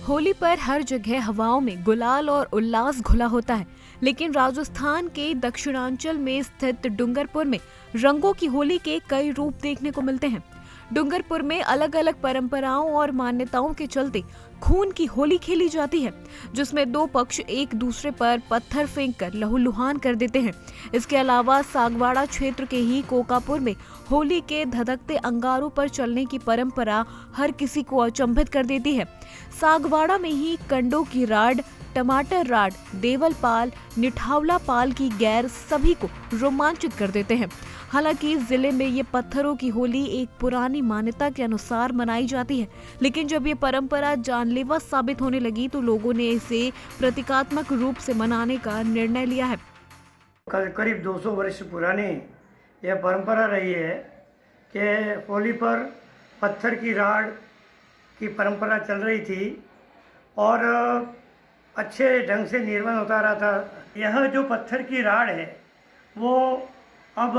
होली पर हर जगह हवाओं में गुलाल और उल्लास घुला होता है, लेकिन राजस्थान के दक्षिणांचल में स्थित डूंगरपुर में रंगों की होली के कई रूप देखने को मिलते हैं। डूंगरपुर में अलग अलग परंपराओं और मान्यताओं के चलते खून की होली खेली जाती है, जिसमें दो पक्ष एक दूसरे पर पत्थर फेंककर लहूलुहान कर देते हैं। इसके अलावा सागवाड़ा क्षेत्र के ही कोकापुर में होली के धधकते अंगारों पर चलने की परंपरा हर किसी को अचंभित कर देती है। सागवाड़ा में ही कंडों की राड, टमाटर राड, देवल पाल, निठावला पाल की गैर सभी को रोमांचित कर देते हैं। हालांकि जिले में ये पत्थरों की होली एक पुरानी मान्यता के अनुसार मनाई जाती है, लेकिन जब ये परंपरा जानलेवा साबित होने लगी तो लोगों ने इसे प्रतीकात्मक रूप से मनाने का निर्णय लिया है। करीब 200 वर्ष पुरानी यह परंपरा रही है कि होली पर पत्थर की राड की परंपरा चल रही थी और अच्छे ढंग से निर्माण होता रहा था। यह जो पत्थर की राड है वो अब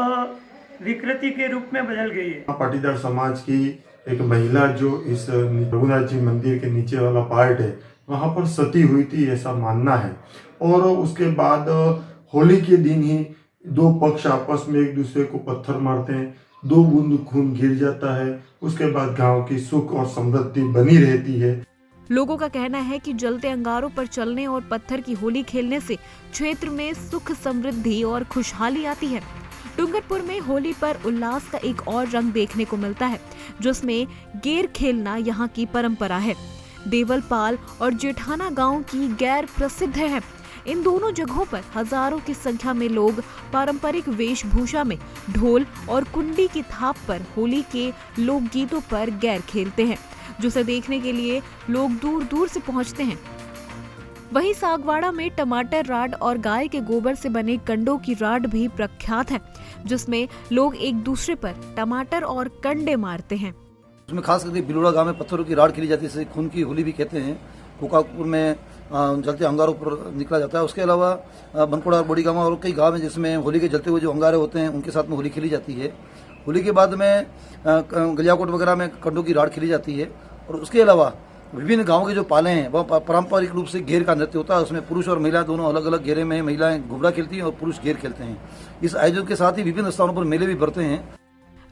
विकृति के रूप में बदल गई है। पाटीदार समाज की एक महिला जो इस रघुनाथ जी मंदिर के नीचे वाला पार्ट है वहाँ पर सती हुई थी, ऐसा मानना है। और उसके बाद होली के दिन ही दो पक्ष आपस में एक दूसरे को पत्थर मारते हैं, 2 बूंद खून गिर जाता है। उसके बाद गांव की सुख और समृद्धि बनी रहती है। लोगों का कहना है कि जलते अंगारों पर चलने और पत्थर की होली खेलने से क्षेत्र में सुख, समृद्धि और खुशहाली आती है। डूंगरपुर में होली पर उल्लास का एक और रंग देखने को मिलता है, जिसमें गेर खेलना यहाँ की परंपरा है। देवलपाल और जेठाना गांव की गैर प्रसिद्ध है। इन दोनों जगहों पर हजारों की संख्या में लोग पारंपरिक वेशभूषा में ढोल और कुंडी की थाप पर होली के लोकगीतों पर गैर खेलते हैं, जिसे देखने के लिए लोग दूर दूर से पहुंचते हैं। वहीं सागवाड़ा में टमाटर राड और गाय के गोबर से बने कंडों की राड भी प्रख्यात है, जिसमें लोग एक दूसरे पर टमाटर और कंडे मारते हैं। उसमें खास करके बिलोड़ा गांव में पत्थरों की राड खेली जाती है, जिसे खून की होली भी कहते हैं। कोकापुर में जलते अंगारों पर निकला जाता है। उसके अलावा बनकोड़ा और बड़ी गांव और कई गांव में जिसमें होली के जलते हुए जो अंगारे होते हैं उनके साथ में होली खेली जाती है। होली के बाद में गलियाकोट वगैरह में कंडों की राड खेली जाती है। और उसके अलावा विभिन्न गांवों के जो पाले हैं वह पारंपरिक रूप से घेर का नृत्य होता है। उसमें पुरुष और महिला दोनों अलग अलग घेरे में, महिलाएं घुबरा खेलती हैं और पुरुष घेर खेलते हैं। इस आयोजन के साथ ही विभिन्न स्थानों पर मेले भी भरते हैं।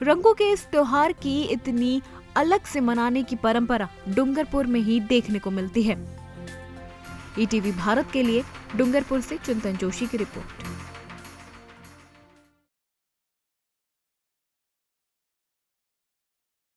रंगों के इस त्योहार की इतनी अलग से मनाने की परंपरा डूंगरपुर में ही देखने को मिलती है। ईटीवी भारत के लिए डूंगरपुर से चिंतन जोशी की रिपोर्ट।